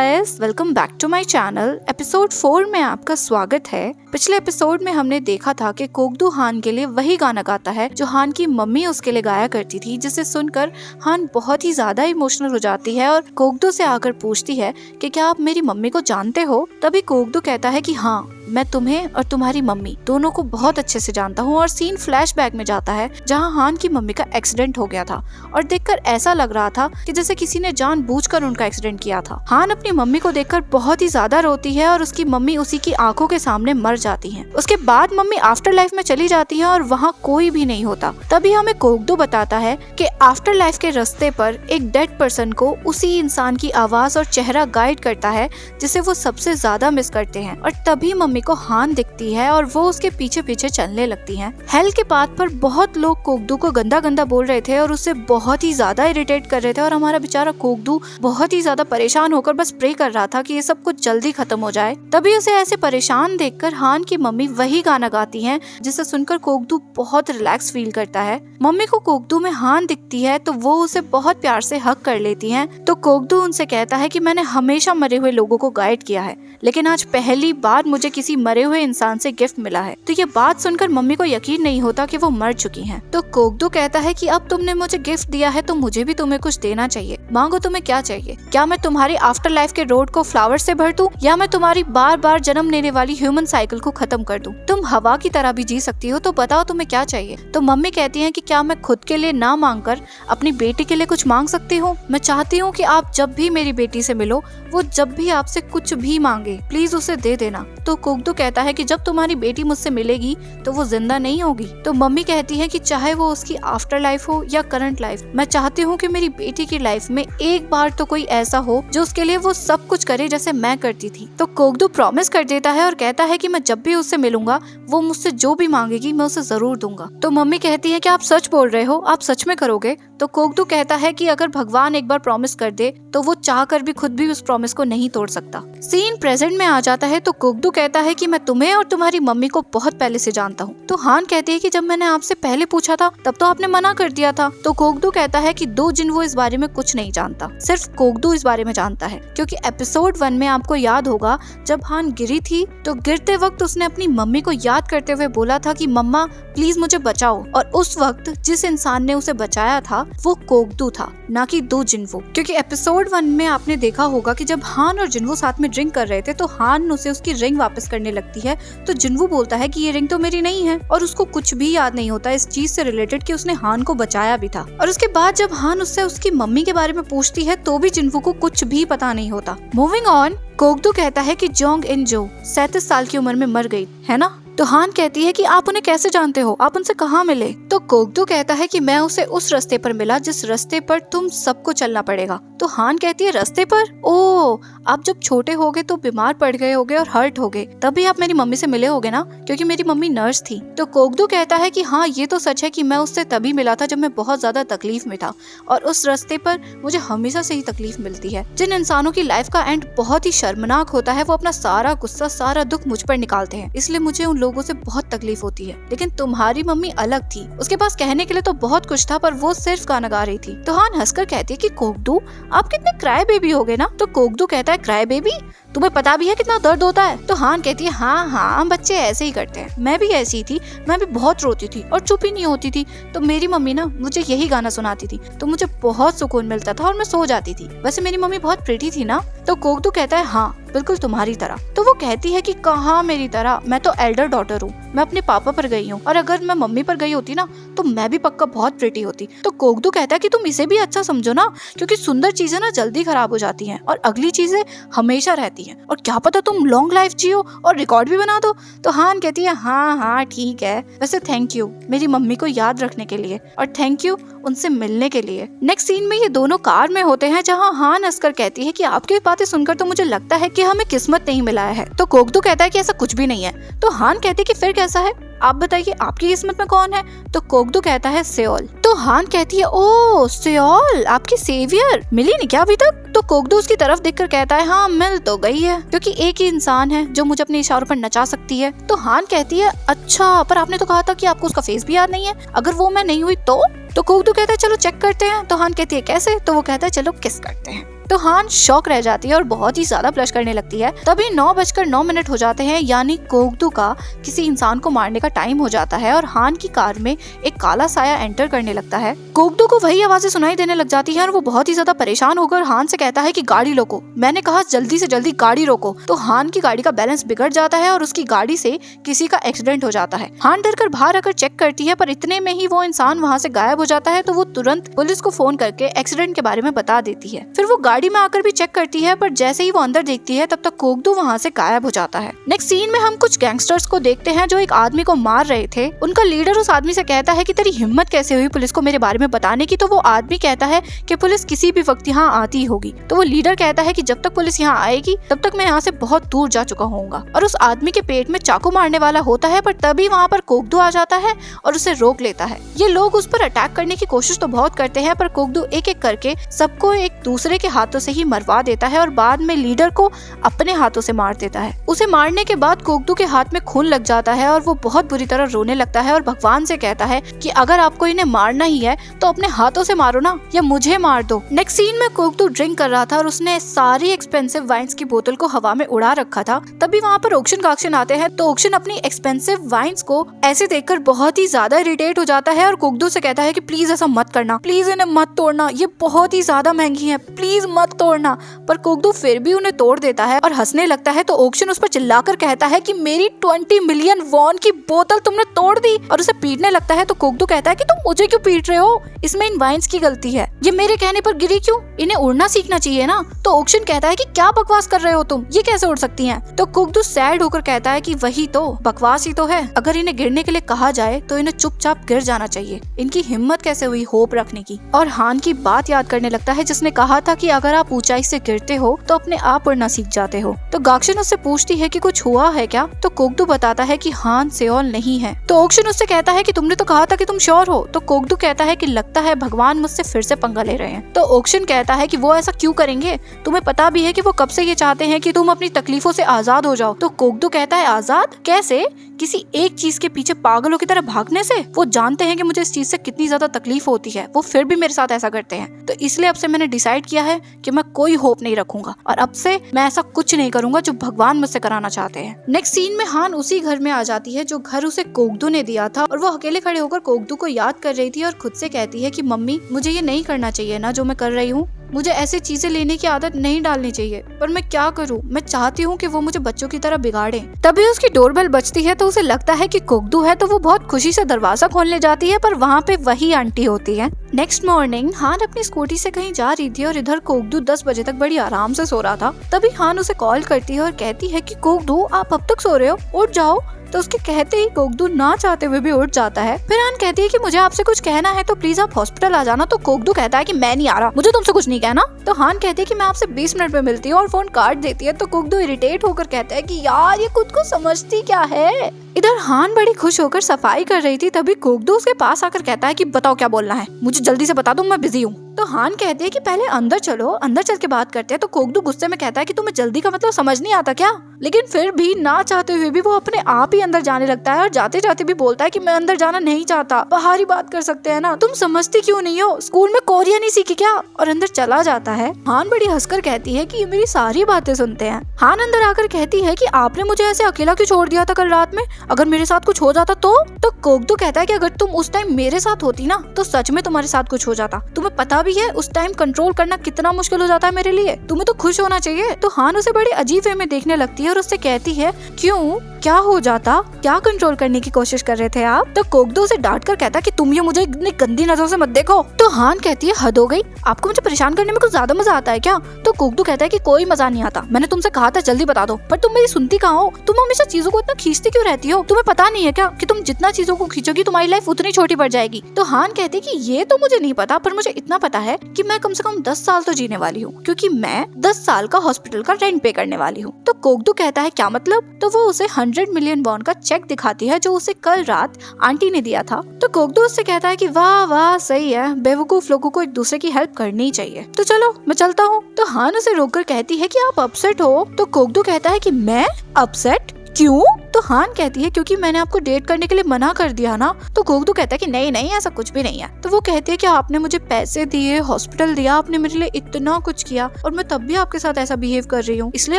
Guys, welcome back to my channel. Episode 4 में आपका स्वागत है। पिछले एपिसोड में हमने देखा था कि कोगदू हान के लिए वही गाना गाता है जो हान की मम्मी उसके लिए गाया करती थी, जिसे सुनकर हान बहुत ही ज्यादा इमोशनल हो जाती है और कोगदू से आकर पूछती है कि क्या आप मेरी मम्मी को जानते हो। तभी कोगदू कहता है कि हाँ, मैं तुम्हें और तुम्हारी मम्मी दोनों को बहुत अच्छे से जानता हूँ। और सीन फ्लैशबैक में जाता है जहाँ हान की मम्मी का एक्सीडेंट हो गया था और देखकर ऐसा लग रहा था कि जैसे किसी ने जानबूझकर उनका एक्सीडेंट किया था। हान अपनी मम्मी को देखकर बहुत ही ज्यादा रोती है और उसकी मम्मी उसी की आंखों के सामने मर जाती हैं। उसके बाद मम्मी आफ्टर लाइफ में चली जाती है और वहाँ कोई भी नहीं होता। तभी हमें कोगदू बताता है कि आफ्टर लाइफ के रास्ते पर एक डेड पर्सन को उसी इंसान की आवाज और चेहरा गाइड करता है जिसे वो सबसे ज्यादा मिस करते हैं। और तभी मम्मी को हान दिखती है और वो उसके पीछे पीछे चलने लगती हैं। हेल के पाथ पर बहुत लोग कोगदू को गंदा गंदा बोल रहे थे और उससे बहुत ही ज्यादा इरिटेट कर रहे थे और हमारा बेचारा कोगदू बहुत ही ज्यादा परेशान होकर बस प्रे कर रहा था कि ये सब कुछ जल्दी खत्म हो जाए। तभी उसे ऐसे परेशान देखकर हान की मम्मी वही गाना गाती हैं जिसे सुनकर कोगदू बहुत रिलैक्स फील करता है। मम्मी को कोगदू में हान दिखती है तो वो उसे बहुत प्यार से हग कर लेती हैं। तो कोगदू उनसे कहता है कि मैंने हमेशा मरे हुए लोगों को गाइड किया है, लेकिन आज पहली बार मुझे किसी मरे हुए इंसान से गिफ्ट मिला है। तो ये बात सुनकर मम्मी को यकीन नहीं होता कि वो मर चुकी हैं। तो कोगदू कहता है कि अब तुमने मुझे गिफ्ट दिया है तो मुझे भी तुम्हें कुछ देना चाहिए। मांगो, तुम्हें क्या चाहिए? क्या मैं तुम्हारी आफ्टर लाइफ के रोड को फ्लावर से भर दूं या मैं तुम्हारी बार बार जन्म लेने वाली ह्यूमन साइकिल को खत्म कर दूं? तुम हवा की तरह भी जी सकती हो, तो बताओ तुम्हें क्या चाहिए। तो मम्मी कहती है कि क्या मैं खुद के लिए ना मांग कर अपनी बेटी के लिए कुछ मांग सकती हूँ? मैं चाहती हूँ कि आप जब भी मेरी बेटी से मिलो, वो जब भी आपसे कुछ भी मांगे प्लीज उसे दे देना। तो कोगदू कहता है कि जब तुम्हारी बेटी मुझसे मिलेगी तो वो जिंदा नहीं होगी। तो मम्मी कहती है कि चाहे वो उसकी आफ्टर लाइफ हो या करंट लाइफ, मैं चाहती हूँ कि मेरी बेटी की लाइफ में एक बार तो कोई ऐसा हो जो उसके लिए वो सब कुछ करे जैसे मैं करती थी। तो कोगदू प्रॉमिस कर देता है और कहता है कि मैं जब भी उससे मिलूंगा वो मुझसे जो भी मांगेगी मैं उसे जरूर दूंगा। तो मम्मी कहती है कि आप सच बोल रहे हो, आप सच में करोगे? तो कोगदू कहता है कि अगर भगवान एक बार प्रॉमिस कर दे तो वो चाह कर भी खुद भी उस प्रॉमिस को नहीं तोड़ सकता। सीन प्रेजेंट में आ जाता है तो कोगदू कहता है कि मैं तुम्हें और तुम्हारी मम्मी को बहुत पहले से जानता हूँ। तो हान कहती है कि जब मैंने आपसे पहले पूछा था तब तो आपने मना कर दिया था। तो कोगदू कहता है कि दो जिन्वो इस बारे में कुछ नहीं जानता, सिर्फ कोगदू इस बारे में जानता है। क्योंकि एपिसोड 1 में आपको याद होगा जब हान गिरी थी तो गिरते वक्त उसने अपनी मम्मी को याद करते हुए बोला था कि मम्मा प्लीज मुझे बचाओ। और उस वक्त जिस इंसान ने उसे बचाया था वो कोगदू था, ना कि दो जिन्वो। क्योंकि एपिसोड 1 में आपने देखा होगा कि जब हान और जिन्वो साथ में ड्रिंक कर रहे थे तो हान उसे उसकी रिंग वापस करने लगती है तो जिन्वो बोलता है कि ये रिंग तो मेरी नहीं है और उसको कुछ भी याद नहीं होता इस चीज से रिलेटेड कि उसने हान को बचाया भी था। और उसके बाद जब हान उससे उसकी मम्मी के बारे में पूछती है तो भी जिन्वो को कुछ भी पता नहीं होता। मूविंग ऑन, कोगदू कहता है कि जोंग इन जो 37 साल की उम्र में मर गई है ना। तो हान कहती है कि आप उन्हें कैसे जानते हो, आप उनसे कहाँ मिले? तो कोगदू कहता है कि मैं उसे उस रास्ते पर मिला जिस रास्ते पर तुम सबको चलना पड़ेगा। तो हान कहती है रास्ते पर? ओ, आप जब छोटे होगे तो बीमार पड़ गए होगे और हर्ट होगे, तभी आप मेरी मम्मी से मिले होगे ना, क्योंकि मेरी मम्मी नर्स थी। तो कोगदू कहता है कि हाँ, ये तो सच है कि मैं उससे तभी मिला था जब मैं बहुत ज्यादा तकलीफ में था और उस रास्ते पर मुझे हमेशा से ही तकलीफ मिलती है। जिन इंसानों की लाइफ का एंड बहुत ही शर्मनाक होता है वो अपना सारा गुस्सा, सारा दुख मुझ पर निकालते हैं, इसलिए मुझे उन लोगों से बहुत तकलीफ होती है। लेकिन तुम्हारी मम्मी अलग थी, उसके पास कहने के लिए तो बहुत कुछ था पर वो सिर्फ गाना गा रही थी। तो हान हंसकर कहती है कि कोगदू आप कितने क्राई बेबी हो गए ना। तो कोगदू कहता है क्राई बेबी, तुम्हें पता भी है कितना दर्द होता है? तो हान कहती है हाँ, बच्चे ऐसे ही करते हैं, मैं भी ऐसी ही थी, मैं भी बहुत रोती थी और चुप ही नहीं होती थी। तो मेरी मम्मी ना मुझे यही गाना सुनाती थी तो मुझे बहुत सुकून मिलता था और मैं सो जाती थी। वैसे मेरी मम्मी बहुत प्रिटी थी ना। तो कोगदू कहता है हाँ, बिल्कुल तुम्हारी तरह। तो वो कहती है कि कहाँ मेरी तरह, मैं तो एल्डर डॉटर हूँ, मैं अपने पापा पर गई हूँ और अगर मैं मम्मी पर गई होती ना तो मैं भी पक्का बहुत प्रिटी होती। तो कोगदू कहता है कि तुम इसे भी अच्छा समझो ना, क्योंकि सुंदर चीजें ना जल्दी खराब हो जाती हैं और अगली चीजें हमेशा रहती हैं और क्या पता तुम लॉन्ग लाइफ जियो और रिकॉर्ड भी बना दो। तो हान कहती है हाँ ठीक है, वैसे थैंक यू मेरी मम्मी को याद रखने के लिए और थैंक यू उनसे मिलने के लिए। नेक्स्ट सीन में ये दोनों कार में होते हैं जहाँ हान हंसकर कहती है कि आपकी बातें सुनकर तो मुझे लगता है कि हमें किस्मत नहीं मिलाया है। तो कोगदू कहता है कि ऐसा कुछ भी नहीं है। तो हान कहती है कि फिर कैसा है, आप बताइए आपकी किस्मत में कौन है? तो कोगदू कहता है सेओल। तो हान कहती है ओ सेओल, आपकी सेवियर मिली नहीं क्या अभी तक? तो कोगदू उसकी तरफ देखकर कहता है हाँ, मिल तो गई है, क्योंकि एक ही इंसान है जो मुझे अपने इशारों पर नचा सकती है। तो हान कहती है अच्छा, पर आपने तो कहा था कि आपको उसका फेस भी याद नहीं है, अगर वो मैं नहीं हुई तो कोगदू कहता है चलो चेक करते हैं। तो हान कहती है कैसे? तो वो कहता है चलो किस करते हैं। तो हान शॉक रह जाती है और बहुत ही ज्यादा ब्लश करने लगती है। तभी 9:09 हो जाते हैं, यानी कोगदू का किसी इंसान को मारने का टाइम हो जाता है और हान की कार में एक काला साया एंटर करने लगता है। कोगदू को वही आवाजें सुनाई देने लग जाती है और वो बहुत ही ज्यादा परेशान होकर हान से कहता है कि गाड़ी रोको, मैंने कहा जल्दी से जल्दी गाड़ी रोको। तो हान की गाड़ी का बैलेंस बिगड़ जाता है और उसकी गाड़ी से किसी का एक्सीडेंट हो जाता है। हान डर कर बाहर आकर चेक करती है, पर इतने में ही वो इंसान वहाँ से गायब हो जाता है। तो वो तुरंत पुलिस को फोन करके एक्सीडेंट के बारे में बता देती है। फिर वो गाड़ी में आकर भी चेक करती है, पर जैसे ही वो अंदर देखती है तब तक कोगदू वहाँ से गायब हो जाता है। नेक्स्ट सीन में हम कुछ गैंगस्टर्स को देखते हैं जो एक आदमी को मार रहे थे। उनका लीडर उस आदमी से कहता है कि तेरी हिम्मत कैसे हुई पुलिस को मेरे बारे में बताने की। तो वो आदमी कहता है कि पुलिस किसी भी वक्त यहाँ आती होगी। तो वो लीडर कहता है कि जब तक पुलिस यहाँ आएगी तब तक मैं यहाँ से बहुत दूर जा चुका होऊंगा। और उस आदमी के पेट में चाकू मारने वाला होता है, पर तभी वहाँ पर कोगदू आ जाता है और उसे रोक लेता है। ये लोग उस पर अटैक करने की कोशिश तो बहुत करते हैं, पर कोगदू एक एक करके सबको एक दूसरे के हाथों से ही मरवा देता है और बाद में लीडर को अपने हाथों से मार देता है। उसे मारने के बाद कोगदू के हाथ में खून लग जाता है और वो बहुत बुरी तरह रोने लगता है और भगवान से कहता है कि अगर आपको इन्हें मारना ही है तो अपने हाथों से मारो ना, या मुझे मार दो। नेक्स्ट सीन में कोगदू ड्रिंक कर रहा था और उसने सारी एक्सपेंसिव वाइन्स की बोतल को हवा में उड़ा रखा था। तभी वहाँ पर ऑक्शन का ऑक्शन आते हैं। तो ऑक्शन अपनी एक्सपेंसिव वाइन्स को ऐसे देखकर बहुत ही ज्यादा इरिटेट हो जाता है और कोगदू से कहता है कि प्लीज ऐसा मत करना, प्लीज इन्हें मत तोड़ना, ये बहुत ही ज्यादा महंगी है, प्लीज मत तोड़ना। पर कोगदू फिर भी उन्हें तोड़ देता है और हंसने लगता है। तो ऑक्शन उस पर चिल्लाकर कहता है कि मेरी 20 मिलियन वॉन की बोतल तुमने तोड़ दी, और उसे पीटने लगता है। तो कोगदू कहता है कि तुम मुझे क्यों पीट रहे हो, इसमें इन वाइन्स की गलती है, ये मेरे कहने पर गिरी क्यों, इन्हें उड़ना सीखना चाहिए ना। तो ऑक्शन कहता है कि क्या बकवास कर रहे हो तुम, ये कैसे उड़ सकती हैं। तो कोगदू सैड होकर कहता है कि वही तो बकवास ही तो है, अगर इन्हें गिरने के लिए कहा जाए तो इन्हें चुपचाप गिर जाना चाहिए, इनकी हिम्मत कैसे हुई होप रखने की। और हान की बात याद करने लगता है जिसने कहा था कि अगर आप ऊंचाई से गिरते हो तो अपने आप उड़ना सीख जाते हो। तो गाक्शन उससे पूछती है कि कुछ हुआ है क्या। तो कोगदू बताता है कि हान सेओल नहीं है। तो ऑक्शन उससे कहता है कि तुमने तो कहा था कि तुम श्योर हो। तो कोगदू कहता है कि लगता है भगवान मुझसे फिर से पंगा ले रहे हैं। तो ऑक्शन कहता है कि वो ऐसा क्यों करेंगे, तुम्हें पता भी है कि वो कब से ये चाहते हैं कि तुम अपनी तकलीफों से आजाद हो जाओ। तो कोगदू कहता है आजाद कैसे, किसी एक चीज के पीछे पागलों की तरह भागने से। वो जानते हैं कि मुझे इस चीज से कितनी ज्यादा तकलीफ होती है, वो फिर भी मेरे साथ ऐसा करते हैं। तो इसलिए अब से मैंने डिसाइड किया है कि मैं कोई होप नहीं रखूंगा और अब से मैं ऐसा कुछ नहीं करूंगा जो भगवान मुझसे कराना चाहते हैं। नेक्स्ट सीन में हान उसी घर में आ जाती है जो घर उसे कोगदू ने दिया था, और वो अकेले खड़े होकर कोगदू को याद कर रही थी और खुद से कहती है कि मम्मी मुझे ये नहीं करना चाहिए ना जो मैं कर रही हूँ, मुझे ऐसी चीजें लेने की आदत नहीं डालनी चाहिए, पर मैं क्या करूं, मैं चाहती हूं कि वो मुझे बच्चों की तरह बिगाड़े। तभी उसकी डोरबेल बजती है तो उसे लगता है कि कोगदू है, तो वो बहुत खुशी से दरवाजा खोलने जाती है, पर वहाँ पे वही आंटी होती है। नेक्स्ट मॉर्निंग हान अपनी स्कूटी से कहीं जा रही थी और इधर कोगदू 10 बजे तक बड़ी आराम से सो रहा था। तभी हान उसे कॉल करती है और कहती है कि कोगदू आप अब तक सो रहे हो, उठ जाओ। तो उसके कहते ही कोगदू ना चाहते हुए भी उठ जाता है। फिर हान कहती है कि मुझे आपसे कुछ कहना है तो प्लीज आप हॉस्पिटल आ जाना। तो कोगदू कहता है कि मैं नहीं आ रहा, मुझे तुमसे कुछ नहीं कहना। तो हान कहती है कि मैं आपसे 20 मिनट में मिलती हूँ और फोन काट देती है। तो कोगदू इरिटेट होकर कहता है कि यार ये खुद को समझती क्या है। इधर हान बड़ी खुश होकर सफाई कर रही थी, तभी कोगदू उसके पास आकर कहता है कि बताओ क्या बोलना है, मुझे जल्दी से बता दो, मैं बिजी हूँ। तो हान कहती है कि पहले अंदर चलो, अंदर चल के बात करते हैं। तो कोगदू गुस्से में कहता है कि तुम्हें जल्दी का मतलब समझ नहीं आता क्या। लेकिन फिर भी ना चाहते हुए भी वो अपने आप ही अंदर जाने लगता है और जाते जाते भी बोलता है कि मैं अंदर जाना नहीं चाहता, बाहर ही बात कर सकते हैं ना, तुम समझती क्यों नहीं हो, स्कूल में कोरिया नहीं सीखी क्या। और अंदर चला जाता है। हान बड़ी हंसकर कहती है कि ये मेरी सारी बातें सुनते हैं। हान अंदर आकर कहती है कि आपने मुझे ऐसे अकेला क्यों छोड़ दिया था कल रात में, अगर मेरे साथ कुछ हो जाता तो कोगदू कहता है कि अगर तुम उस टाइम मेरे साथ होती ना तो सच में तुम्हारे साथ कुछ हो जाता, तुम्हें पता भी है उस टाइम कंट्रोल करना कितना मुश्किल हो जाता है मेरे लिए, तुम्हें तो खुश होना चाहिए। तो हान उसे बड़ी अजीब वे में देखने लगती है और उससे कहती है क्यों, क्या हो जाता, क्या कंट्रोल करने की कोशिश कर रहे थे आप। तो कोगदू उसे डांट कर कहता कि तुम ये मुझे इतनी गंदी नजरों से मत देखो। तो हान कहती है हद हो गई, आपको मुझे परेशान करने में कुछ ज्यादा मजा आता है क्या। तो कोगदू कहता है कि कोई मजा नहीं आता, मैंने तुमसे कहा था जल्दी बता दो, पर तुम मेरी सुनती कहाँ हो, तुम हमेशा चीजों को इतना खींचती क्यों रहती हो, तुम्हें पता नहीं है क्या कि तुम जितना चीजों को खींचोगी तुम्हारी लाइफ उतनी छोटी पड़ जाएगी। तो हान कहती है कि ये तो मुझे नहीं पता, पर मुझे इतना पता है कि मैं कम से कम 10 साल तो जीने वाली हूँ, क्योंकि मैं 10 साल का हॉस्पिटल का रेंट पे करने वाली हूँ। तो कोगदू कहता है क्या मतलब। तो वो उसे 100 मिलियन वॉन का चेक दिखाती है जो उसे कल रात आंटी ने दिया था। तो कोगदू उससे कहता है कि वाह वाह सही है, बेवकूफ लोगों को एक दूसरे की हेल्प करनी चाहिए, तो चलो मैं चलता हूँ। तो हान उसे रोककर कहती है कि आप अपसेट हो। तो कोगदू कहता है कि मैं अपसेट क्यों। तो हान कहती है क्योंकि मैंने आपको डेट करने के लिए मना कर दिया ना। तो कोगदू कहता है कि नहीं नहीं ऐसा कुछ भी नहीं है। तो वो कहती है कि आपने मुझे पैसे दिए, हॉस्पिटल दिया, आपने मेरे लिए इतना कुछ किया और मैं तब भी आपके साथ ऐसा बिहेव कर रही हूँ, इसलिए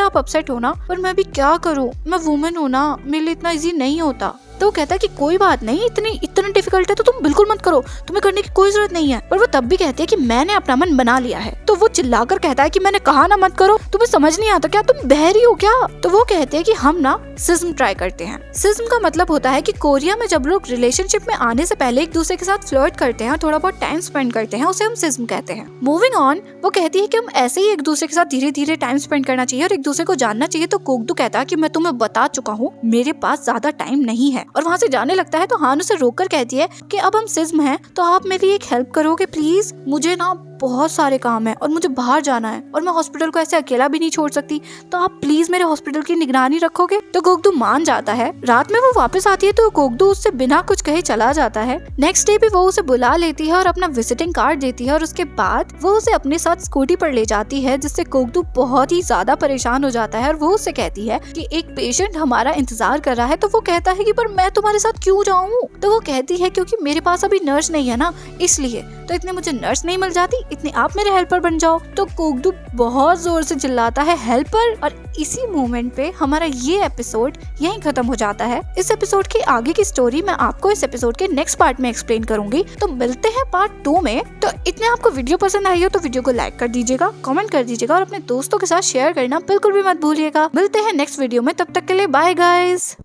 आप अपसेट हो ना। पर मैं भी क्या करूँ, मैं वुमेन हूँ ना, मेरे लिए इतना इजी नहीं होता। तो वो कहता है कि कोई बात नहीं, इतना डिफिकल्ट है तो तुम बिल्कुल मत करो, तुम्हें करने की कोई जरूरत नहीं है। पर वो तब भी कहती है कि मैंने अपना मन बना लिया है। तो वो चिल्लाकर कहता है कि मैंने कहा ना मत करो, तुम्हें समझ नहीं आता क्या, तुम बहरी हो क्या। तो वो कहते हैं कि हम ना सिज्म ट्राई करते हैं। सिज्म का मतलब होता है कि कोरिया में जब लोग रिलेशनशिप में आने से पहले एक दूसरे के साथ फ्लर्ट करते हैं और थोड़ा बहुत टाइम स्पेंड करते हैं, उसे हम सिज्म कहते हैं। मूविंग ऑन, वो कहती है कि हम ऐसे ही एक दूसरे के साथ धीरे धीरे टाइम स्पेंड करना चाहिए और एक दूसरे को जानना चाहिए। तो कोगदू कहता है कि मैं तुम्हें बता चुका हूँ, मेरे पास ज्यादा टाइम नहीं है, और वहाँ से जाने लगता है। तो हान उसे रोककर कहती है कि अब हम सिज्म हैं तो आप मेरी एक हेल्प करोगे प्लीज, मुझे ना बहुत सारे काम है और मुझे बाहर जाना है और मैं हॉस्पिटल को ऐसे अकेला भी नहीं छोड़ सकती, तो आप प्लीज मेरे हॉस्पिटल की निगरानी रखोगे। तो कोगदू मान जाता है। रात में वो वापस आती है तो कोगदू उससे बिना कुछ कहे चला जाता है। नेक्स्ट डे भी वो उसे बुला लेती है और अपना विजिटिंग कार्ड देती है और उसके बाद वो उसे अपने साथ स्कूटी पर ले जाती है, जिससे कोगदू बहुत ही ज्यादा परेशान हो जाता है और वो उससे कहती है कि एक पेशेंट हमारा इंतजार कर रहा है। तो वो कहता है कि पर मैं तुम्हारे साथ क्यों जाऊँ। तो वो कहती है क्योंकि मेरे पास अभी नर्स नहीं है ना, इसलिए। तो इतने मुझे नर्स नहीं मिल जाती, इतने आप मेरे हेल्पर बन जाओ। तो कोगदू बहुत जोर से चिल्लाता है हेल्पर, और इसी मोमेंट पे हमारा ये एपिसोड यहीं खत्म हो जाता है। इस एपिसोड की आगे की स्टोरी मैं आपको इस एपिसोड के नेक्स्ट पार्ट में एक्सप्लेन करूंगी। तो मिलते हैं पार्ट 2 में। तो इतने आपको वीडियो पसंद आई हो तो वीडियो को लाइक कर दीजिएगा, कमेंट कर दीजिएगा और अपने दोस्तों के साथ शेयर करना बिल्कुल भी मत भूलिएगा। मिलते हैं नेक्स्ट वीडियो में, तब तक के लिए बाय गाइस।